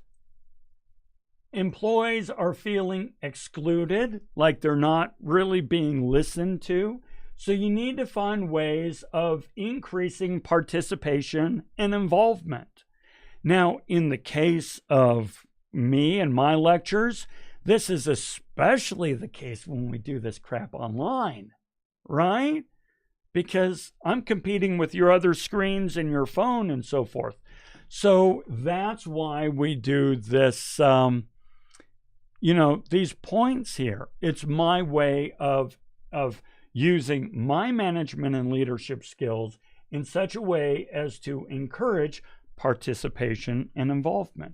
employees are feeling excluded, like they're not really being listened to. So you need to find ways of increasing participation and involvement. Now, in the case of me and my lectures, this is especially the case when we do this crap online, right? Because I'm competing with your other screens and your phone and so forth. So that's why we do this, these points here. It's my way of using my management and leadership skills in such a way as to encourage participation and involvement.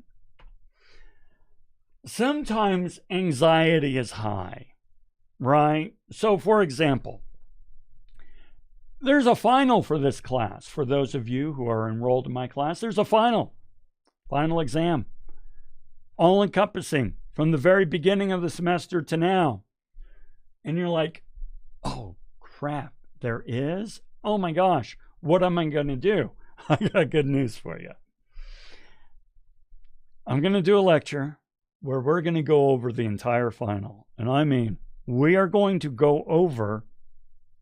Sometimes anxiety is high, right? So, for example, there's a final for this class. For those of you who are enrolled in my class, there's a final exam, all-encompassing from the very beginning of the semester to now. And you're like, oh, crap, there is? Oh, my gosh, what am I going to do? I got good news for you. I'm going to do a lecture where we're going to go over the entire final. And I mean, we are going to go over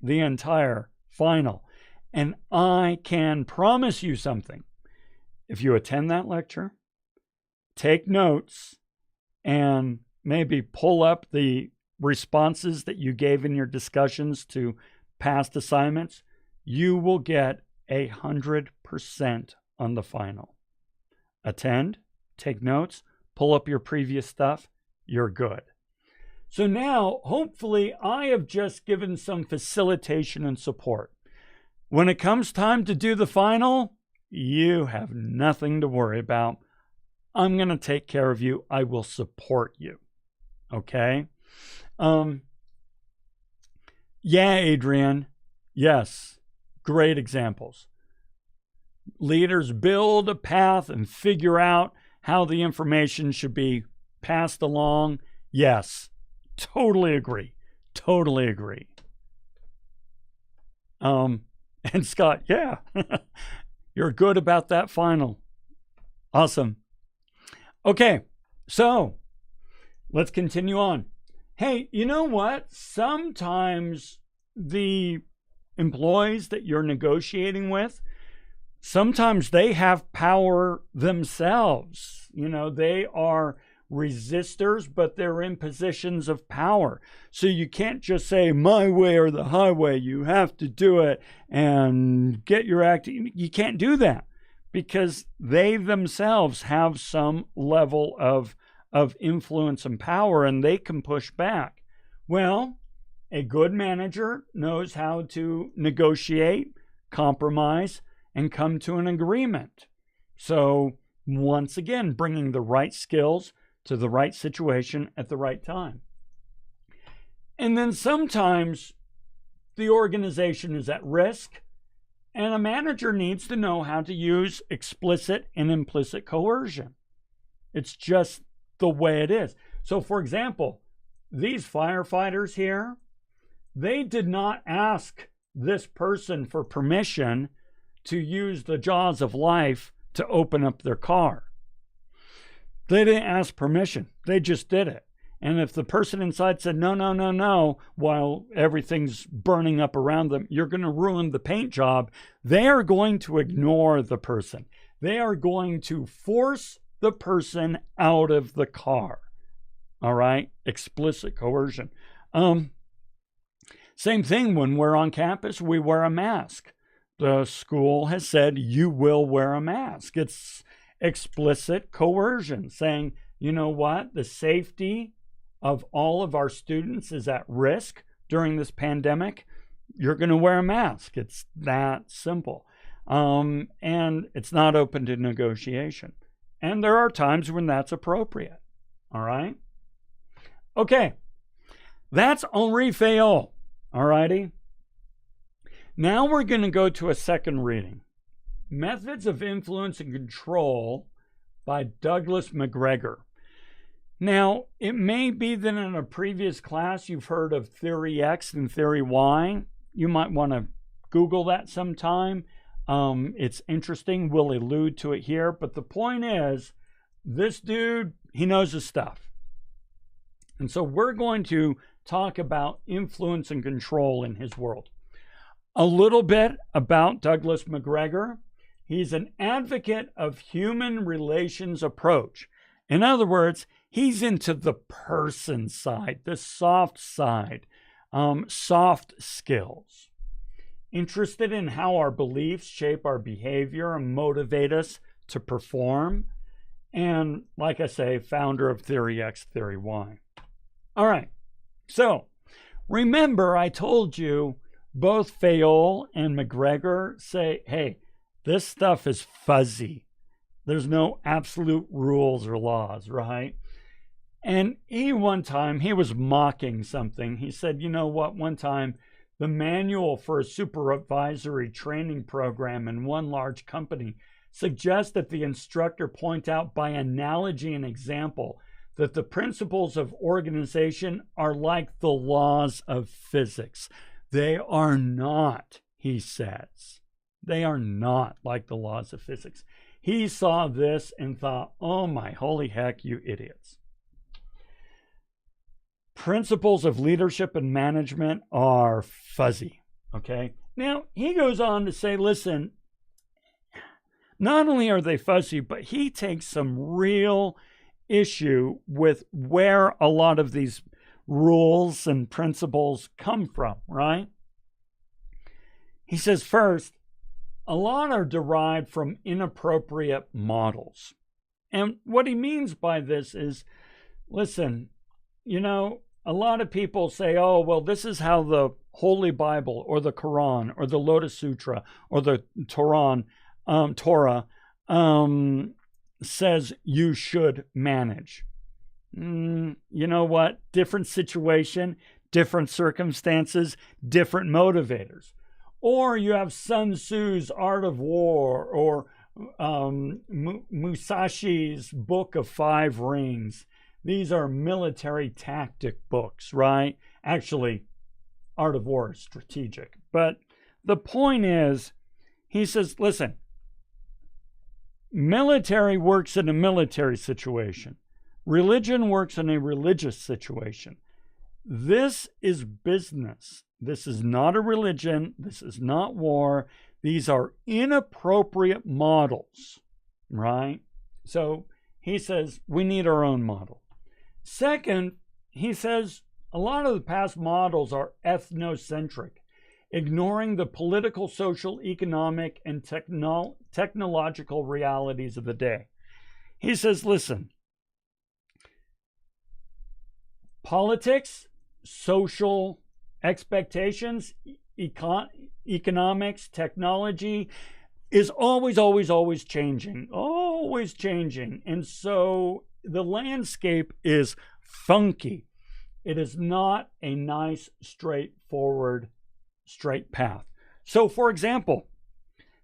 the entire final. And I can promise you something. If you attend that lecture, take notes, and maybe pull up the responses that you gave in your discussions to past assignments, you will get 100% on the final. Attend, take notes, pull up your previous stuff, you're good. So now, hopefully, I have just given some facilitation and support. When it comes time to do the final, you have nothing to worry about. I'm going to take care of you. I will support you. Okay? Yeah, Adrian. Yes. Great examples. Leaders build a path and figure out how the information should be passed along. Yes. Totally agree. Totally agree. And Scott, yeah. You're good about that final. Awesome. Okay. So, let's continue on. Hey, you know what? Sometimes the employees that you're negotiating with, sometimes they have power themselves. They are resistors, but they're in positions of power. So you can't just say my way or the highway. You have to do it and get your act. You can't do that because they themselves have some level of influence and power, and they can push back. Well, A good manager knows how to negotiate, compromise, and come to an agreement. So once again, bringing the right skills to the right situation at the right time. And then sometimes the organization is at risk, and a manager needs to know how to use explicit and implicit coercion. It's just the way it is. So, for example, these firefighters here, they did not ask this person for permission to use the jaws of life to open up their car. They didn't ask permission. They just did it. And if the person inside said, no, no, no, no, while everything's burning up around them, you're going to ruin the paint job, they are going to ignore the person. They are going to force the person out of the car. All right? Explicit coercion. Same thing when we're on campus, we wear a mask. The school has said you will wear a mask. It's explicit coercion, saying, you know what, the safety of all of our students is at risk during this pandemic. You're going to wear a mask. It's that simple. And it's not open to negotiation. And there are times when that's appropriate. All right? Okay. That's Henri Fayol. All righty? Now we're going to go to a second reading. Methods of Influence and Control by Douglas McGregor. Now, it may be that in a previous class you've heard of theory X and theory Y. You might want to Google that sometime. It's interesting. We'll allude to it here. But the point is, this dude, he knows his stuff. And so we're going to talk about influence and control in his world. A little bit about Douglas McGregor. He's an advocate of human relations approach. In other words, he's into the person side, the soft side, soft skills. Interested in how our beliefs shape our behavior and motivate us to perform. And like I say, founder of Theory X, Theory Y. All right. So remember, I told you both Fayol and McGregor say, hey, this stuff is fuzzy. There's no absolute rules or laws, right? And one time, he was mocking something. He said, you know what, one time, the manual for a supervisory training program in one large company suggests that the instructor point out by analogy and example that the principles of organization are like the laws of physics. They are not, he says. They are not like the laws of physics. He saw this and thought, oh my holy heck, you idiots. Principles of leadership and management are fuzzy, okay? Now, he goes on to say, listen, not only are they fuzzy, but he takes some real issue with where a lot of these rules and principles come from, right? He says, first, a lot are derived from inappropriate models. And what he means by this is, listen, you know, a lot of people say, oh, well, this is how the Holy Bible or the Quran or the Lotus Sutra or the Torah says you should manage. You know what? Different situation, different circumstances, different motivators. Or you have Sun Tzu's Art of War or Musashi's Book of Five Rings. These are military tactic books, right? Actually, Art of War is strategic. But the point is, he says, listen, military works in a military situation. Religion works in a religious situation. This is business. This is not a religion. This is not war. These are inappropriate models, right? So he says we need our own model. Second, he says a lot of the past models are ethnocentric, ignoring the political, social, economic, and technological realities of the day. He says, listen, politics, social expectations, economics, technology is always changing, always changing. And so the landscape is funky. It is not a nice, straightforward, straight path. So, for example,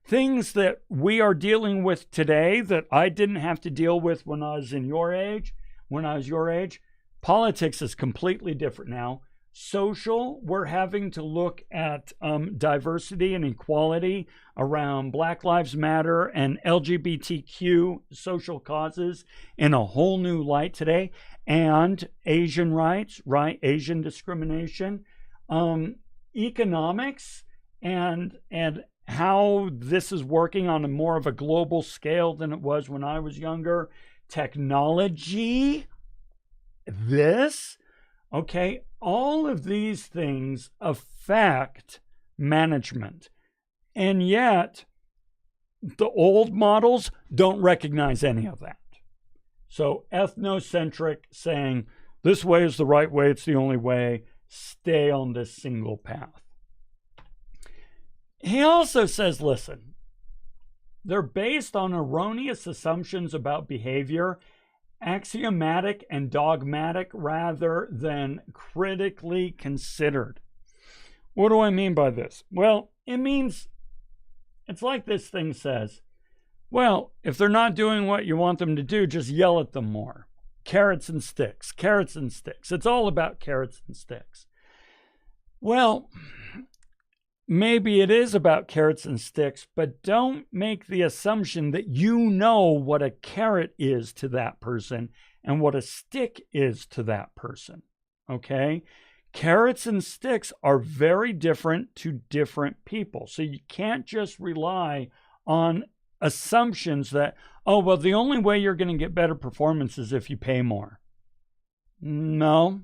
things that we are dealing with today that I didn't have to deal with when I was your age, politics is completely different now. Social, we're having to look at diversity and equality around Black Lives Matter and LGBTQ social causes in a whole new light today, and Asian rights, right? Asian discrimination, economics, and how this is working on a more of a global scale than it was when I was younger. Technology, this. Okay, all of these things affect management. And yet, the old models don't recognize any of that. So, ethnocentric, saying this way is the right way, it's the only way, stay on this single path. He also says, listen, they're based on erroneous assumptions about behavior, axiomatic and dogmatic rather than critically considered. What do I mean by this? Well, it means, it's like this thing says, well, if they're not doing what you want them to do, just yell at them more. Carrots and sticks, carrots and sticks. It's all about carrots and sticks. Well, maybe it is about carrots and sticks, but don't make the assumption that you know what a carrot is to that person and what a stick is to that person, okay? Carrots and sticks are very different to different people. So you can't just rely on assumptions that, oh, well, the only way you're going to get better performance is if you pay more. No.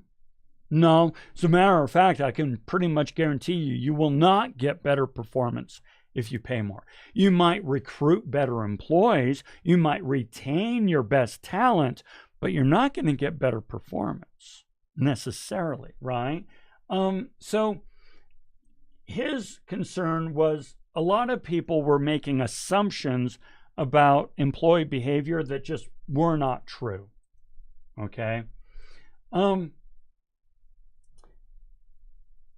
As a matter of fact, I can pretty much guarantee you will not get better performance if you pay more. You might recruit better employees, you might retain your best talent, but you're not going to get better performance necessarily, right? So his concern was a lot of people were making assumptions about employee behavior that just were not true, okay?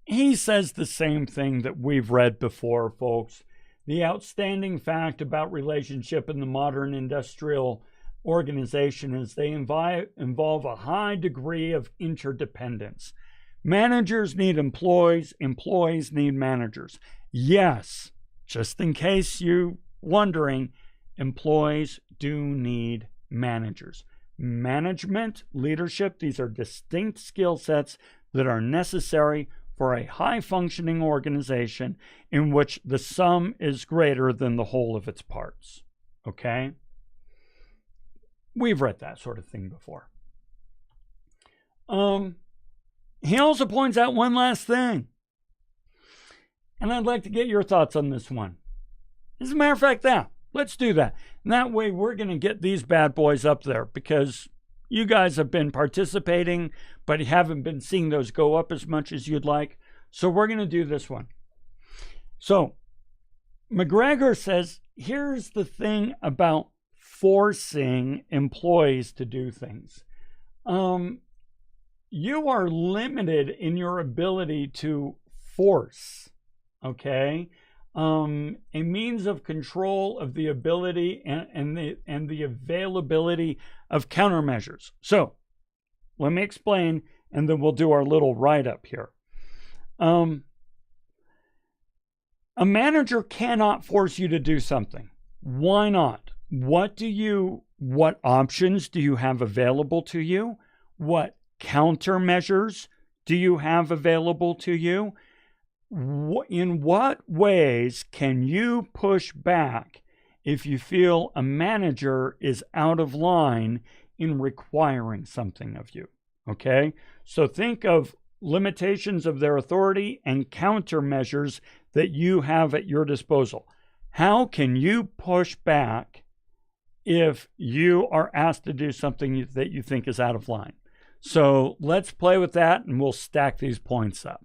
He says the same thing that we've read before, folks. The outstanding fact about relationship in the modern industrial organization is they involve a high degree of interdependence. Managers need employees, employees need managers. Yes, just in case you're wondering, employees do need managers. Management, leadership, these are distinct skill sets that are necessary for a high-functioning organization in which the sum is greater than the whole of its parts. Okay? We've read that sort of thing before. He also points out one last thing. And I'd like to get your thoughts on this one. As a matter of fact, let's do that. And that way we're going to get these bad boys up there because you guys have been participating, but you haven't been seeing those go up as much as you'd like. So we're going to do this one. So McGregor says, here's the thing about forcing employees to do things. You are limited in your ability to force, okay? A means of control of the ability and the availability of countermeasures. So let me explain, and then we'll do our little write-up here. A manager cannot force you to do something. Why not? What options do you have available to you? What countermeasures do you have available to you? In what ways can you push back if you feel a manager is out of line in requiring something of you? Okay? So think of limitations of their authority and countermeasures that you have at your disposal. How can you push back if you are asked to do something that you think is out of line? So let's play with that and we'll stack these points up.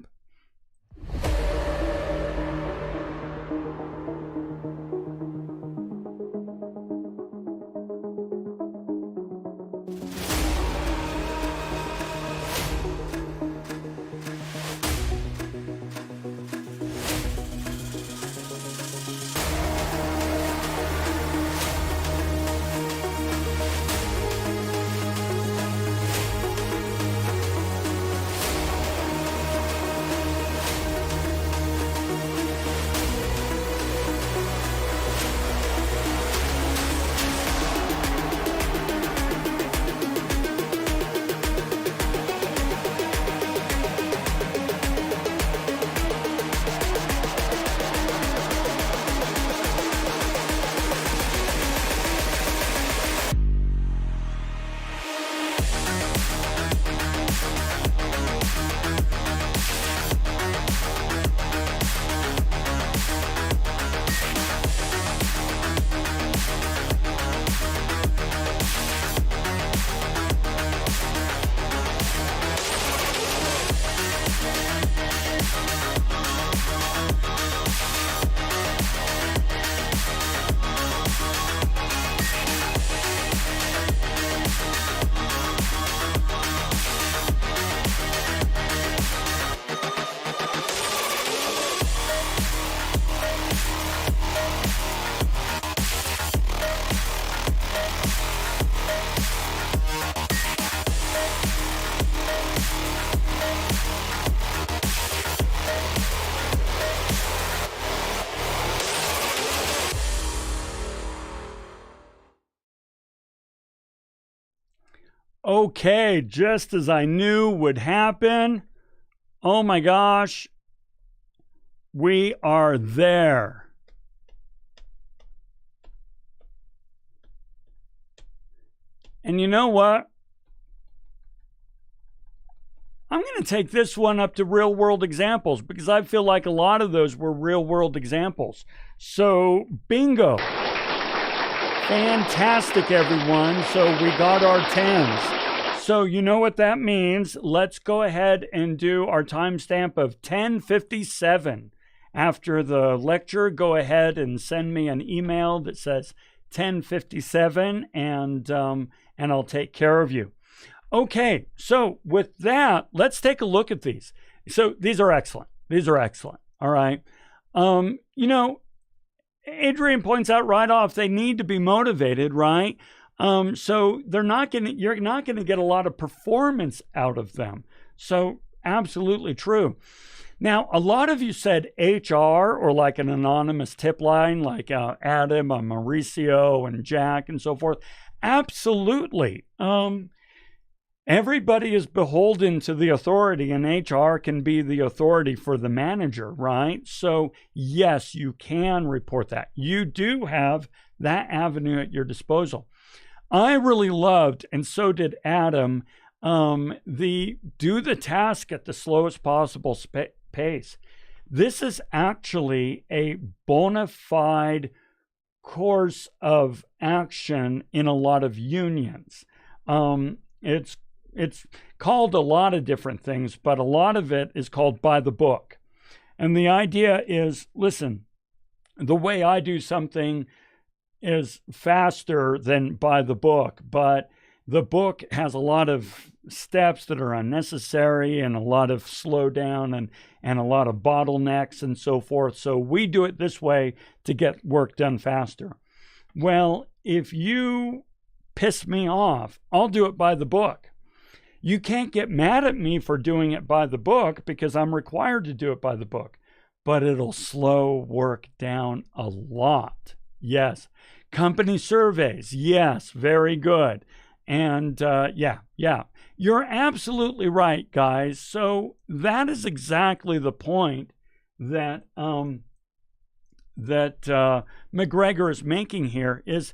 Okay, just as I knew would happen. Oh my gosh, we are there. And you know what? I'm going to take this one up to real world examples because I feel like a lot of those were real world examples. So, bingo. Fantastic, everyone. So we got our 10s. So you know what that means. Let's go ahead and do our timestamp of 10:57. After the lecture, go ahead and send me an email that says 10:57 and I'll take care of you. Okay, so with that, let's take a look at these. So these are excellent. These are excellent. All right. You know, Adrian points out right off, they need to be motivated, right? So you're not going to get a lot of performance out of them. So absolutely true. Now, a lot of you said HR or like an anonymous tip line, like Adam and Mauricio and Jack and so forth. Absolutely. Everybody is beholden to the authority, and HR can be the authority for the manager, right? So yes, you can report that. You do have that avenue at your disposal. I really loved, and so did Adam, do the task at the slowest possible pace. This is actually a bona fide course of action in a lot of unions. It's called a lot of different things, but a lot of it is called by the book. And the idea is, listen, the way I do something is faster than by the book, but the book has a lot of steps that are unnecessary and a lot of slowdown and a lot of bottlenecks and so forth. So we do it this way to get work done faster. Well, if you piss me off, I'll do it by the book. You can't get mad at me for doing it by the book because I'm required to do it by the book, but it'll slow work down a lot. Yes. Company surveys. Yes. Very good. And yeah. You're absolutely right, guys. So that is exactly the point that McGregor is making here is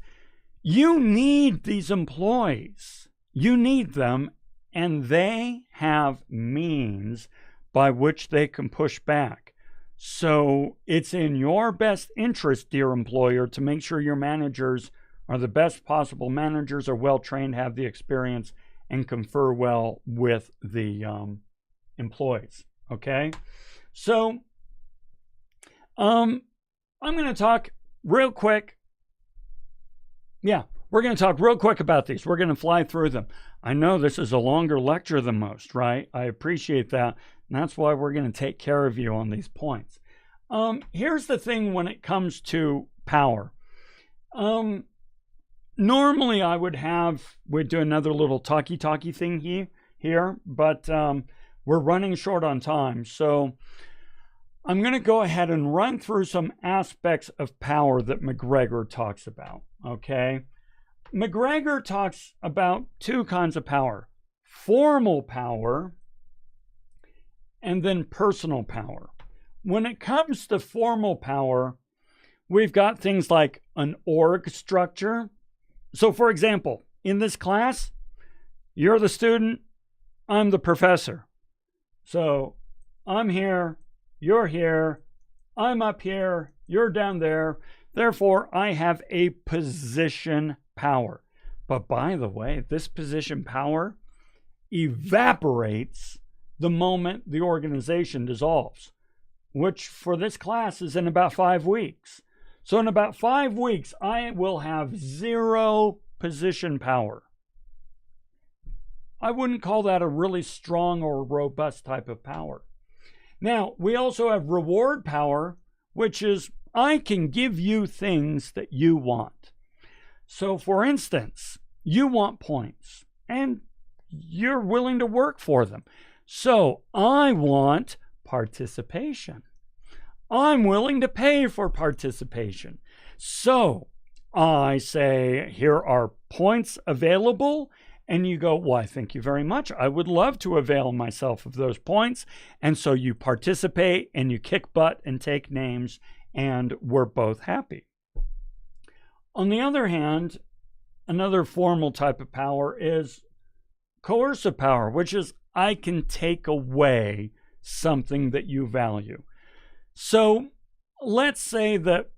you need these employees. You need them, and they have means by which they can push back. So it's in your best interest, dear employer, to make sure your managers are the best possible managers, are well-trained, have the experience, and confer well with the employees, okay? So I'm going to talk real quick. Yeah, we're going to talk real quick about these. We're going to fly through them. I know this is a longer lecture than most, right? I appreciate that. And that's why we're going to take care of you on these points. Here's the thing when it comes to power. Normally I we'd do another little talky thing here, but we're running short on time. So I'm going to go ahead and run through some aspects of power that McGregor talks about, okay? McGregor talks about two kinds of power: formal power and then personal power. When it comes to formal power, we've got things like an org structure. So for example, in this class, you're the student, I'm the professor. So I'm here, you're here, I'm up here, you're down there. Therefore, I have a position power. But by the way, this position power evaporates the moment the organization dissolves, which for this class is in about 5 weeks. So in about 5 weeks, I will have 0 position power. I wouldn't call that a really strong or robust type of power. Now, we also have reward power, which is I can give you things that you want. So for instance, you want points and you're willing to work for them. So I want participation. I'm willing to pay for participation. So I say, here are points available. And you go, why, thank you very much. I would love to avail myself of those points. And so you participate and you kick butt and take names, and we're both happy. On the other hand, another formal type of power is coercive power, which is I can take away something that you value. So let's say that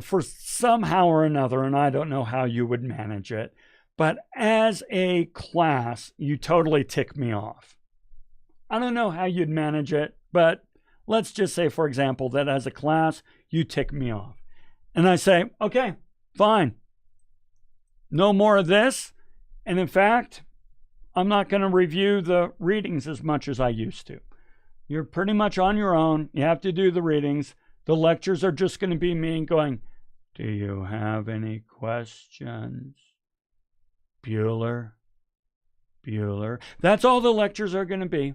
for somehow or another, and I don't know how you would manage it, but as a class, you totally tick me off. I don't know how you'd manage it, but let's just say, for example, that as a class, you tick me off. And I say, okay, fine. No more of this. And in fact, I'm not going to review the readings as much as I used to. You're pretty much on your own. You have to do the readings. The lectures are just going to be me going, do you have any questions? Bueller. That's all the lectures are going to be.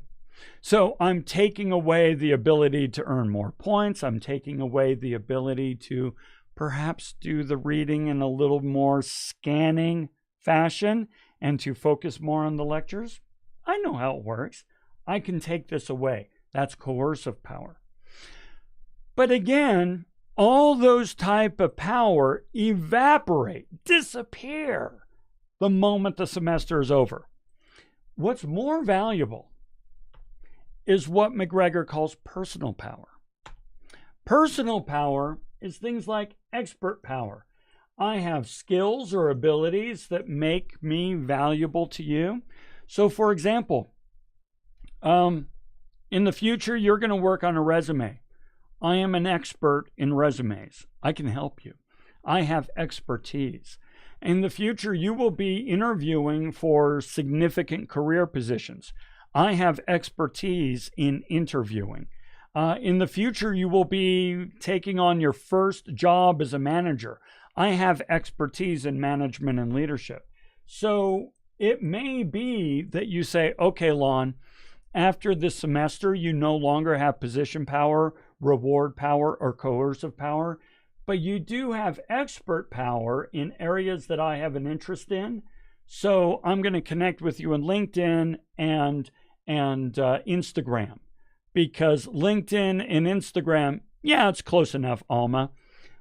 So I'm taking away the ability to earn more points. I'm taking away the ability to perhaps do the reading in a little more scanning fashion and to focus more on the lectures. I know how it works. I can take this away. That's coercive power. But again, all those type of power evaporate, disappear the moment the semester is over. What's more valuable is what McGregor calls personal power. Personal power is things like expert power. I have skills or abilities that make me valuable to you. So for example, in the future, you're going to work on a resume. I am an expert in resumes. I can help you. I have expertise. In the future, you will be interviewing for significant career positions. I have expertise in interviewing. In the future, you will be taking on your first job as a manager. I have expertise in management and leadership. So it may be that you say, okay, Lon, after this semester, you no longer have position power, reward power, or coercive power, but you do have expert power in areas that I have an interest in. So I'm going to connect with you on LinkedIn and Instagram, because LinkedIn and Instagram, yeah, it's close enough, Alma.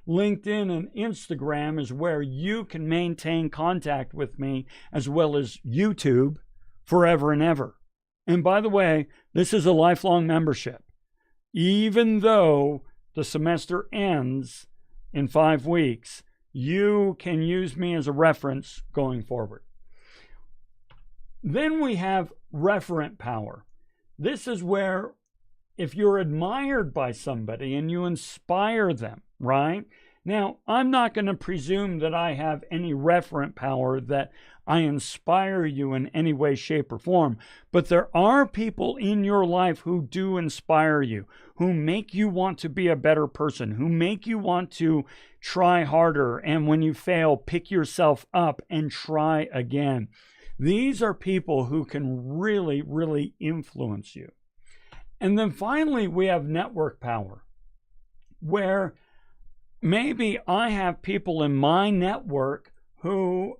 LinkedIn and Instagram is where you can maintain contact with me, as well as YouTube forever and ever. And by the way, this is a lifelong membership. Even though the semester ends in 5 weeks, you can use me as a reference going forward. Then we have referent power. This is where if you're admired by somebody and you inspire them, right? Now, I'm not going to presume that I have any referent power, that I inspire you in any way, shape, or form, but there are people in your life who do inspire you, who make you want to be a better person, who make you want to try harder, and when you fail, pick yourself up and try again. These are people who can really, really influence you. And then finally, we have network power, where maybe I have people in my network who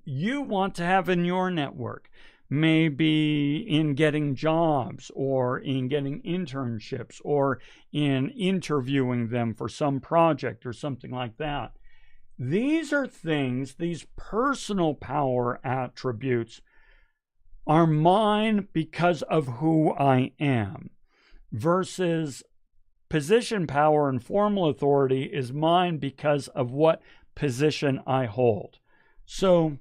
you want to have in your network, maybe in getting jobs or in getting internships or in interviewing them for some project or something like that. These are things, these personal power attributes are mine because of who I am, versus position power and formal authority is mine because of what position I hold. So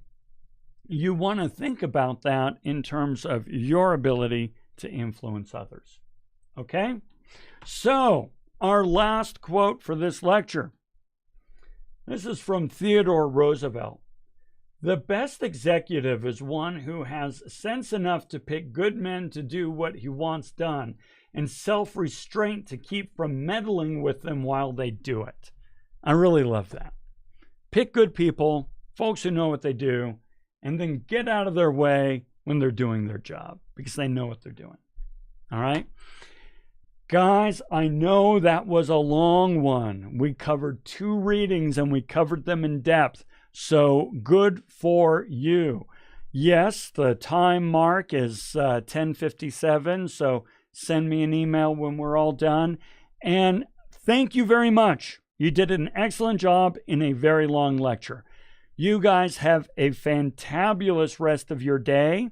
you want to think about that in terms of your ability to influence others. Okay? So our last quote for this lecture. This is from Theodore Roosevelt. The best executive is one who has sense enough to pick good men to do what he wants done, and self-restraint to keep from meddling with them while they do it. I really love that. Pick good people, folks who know what they do, and then get out of their way when they're doing their job, because they know what they're doing. All right? Guys, I know that was a long one. We covered 2 readings and we covered them in depth. So good for you. Yes, the time mark is 10:57, so send me an email when we're all done. And thank you very much. You did an excellent job in a very long lecture. You guys have a fantabulous rest of your day.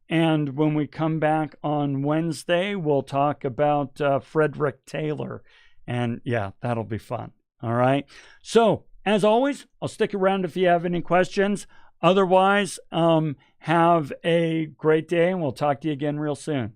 And when we come back on Wednesday, we'll talk about Frederick Taylor. And yeah, that'll be fun. All right. So as always, I'll stick around if you have any questions. Otherwise, have a great day, and we'll talk to you again real soon.